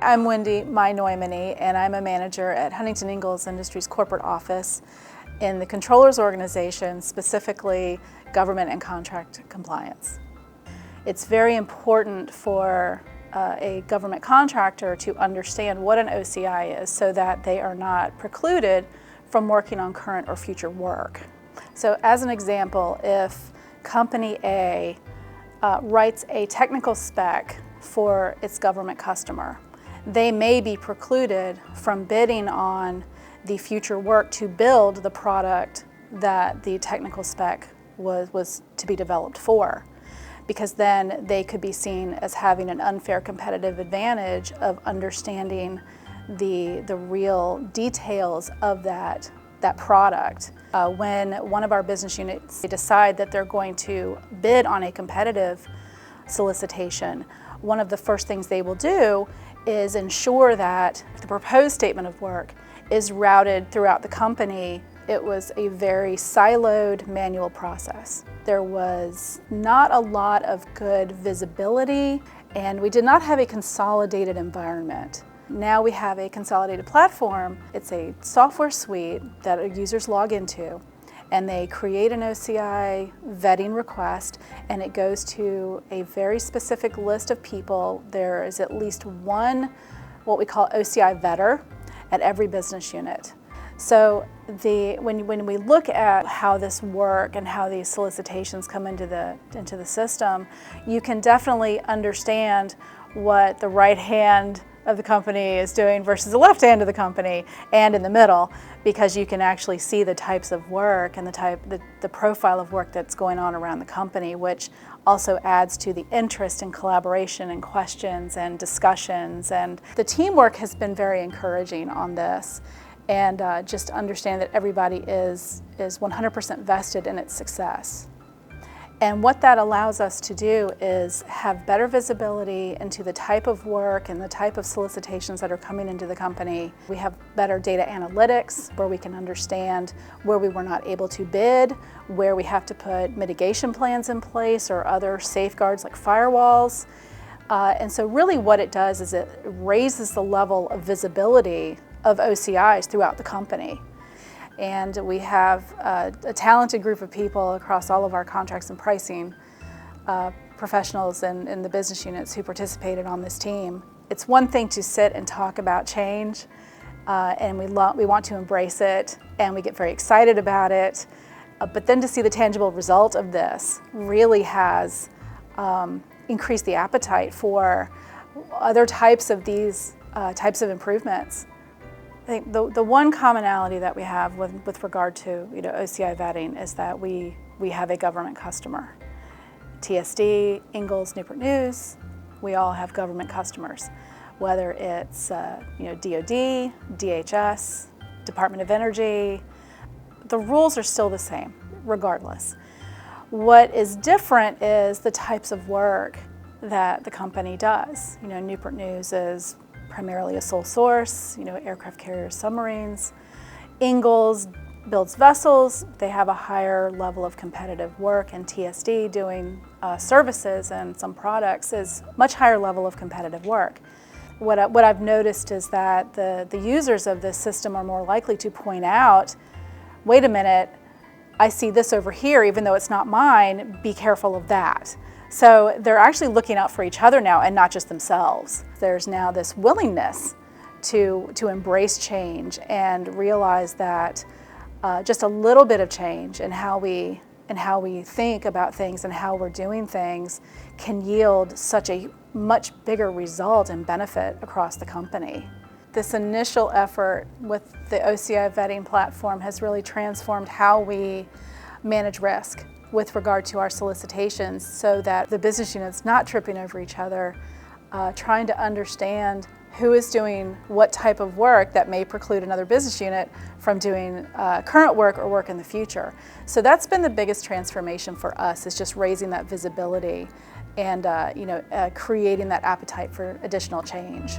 I'm Wendy Mynoymany, and I'm a manager at Huntington Ingalls Industries corporate office in the Controllers Organization, specifically government and contract compliance. It's very important for a government contractor to understand what an OCI is so that they are not precluded from working on current or future work. So as an example, if Company A writes a technical spec for its government customer, they may be precluded from bidding on the future work to build the product that the technical spec was to be developed for, because then they could be seen as having an unfair competitive advantage of understanding the real details of that product. When one of our business units decide that they're going to bid on a competitive solicitation, one of the first things they will do is ensure that the proposed statement of work is routed throughout the company. It was a very siloed manual process. There was not a lot of good visibility, and we did not have a consolidated environment. Now we have a consolidated platform. It's a software suite that users log into, and they create an OCI vetting request, and it goes to a very specific list of people. There is at least one, what we call OCI vetter, at every business unit. So when we look at how this work and how these solicitations come into the system, you can definitely understand what the right hand of the company is doing versus the left hand of the company, and in the middle, because you can actually see the types of work and the profile of work that's going on around the company, which also adds to the interest and collaboration and questions and discussions. And the teamwork has been very encouraging on this, and just understand that everybody is 100% vested in its success. And what that allows us to do is have better visibility into the type of work and the type of solicitations that are coming into the company. We have better data analytics where we can understand where we were not able to bid, where we have to put mitigation plans in place or other safeguards like firewalls. And so really what it does is it raises the level of visibility of OCIs throughout the company. And we have a talented group of people across all of our contracts and pricing professionals in the business units who participated on this team. It's one thing to sit and talk about change, and we want to embrace it, and we get very excited about it. But then to see the tangible result of this really has increased the appetite for other types of these types of improvements. I think the one commonality that we have with regard to OCI vetting is that we have a government customer. TSD, Ingalls, Newport News, we all have government customers, whether it's DOD, DHS, Department of Energy. The rules are still the same, regardless. What is different is the types of work that the company does. Newport News is primarily a sole source, aircraft carriers, submarines. Ingalls builds vessels. They have a higher level of competitive work, and TSD doing services and some products is much higher level of competitive work. What I've noticed is that the users of this system are more likely to point out, wait a minute, I see this over here, even though it's not mine, be careful of that. So they're actually looking out for each other now and not just themselves. There's now this willingness to embrace change and realize that just a little bit of change in how we think about things and how we're doing things can yield such a much bigger result and benefit across the company. This initial effort with the OCI vetting platform has really transformed how we manage risk with regard to our solicitations, so that the business unit's not tripping over each other, trying to understand who is doing what type of work that may preclude another business unit from doing current work or work in the future. So that's been the biggest transformation for us, is just raising that visibility and creating that appetite for additional change.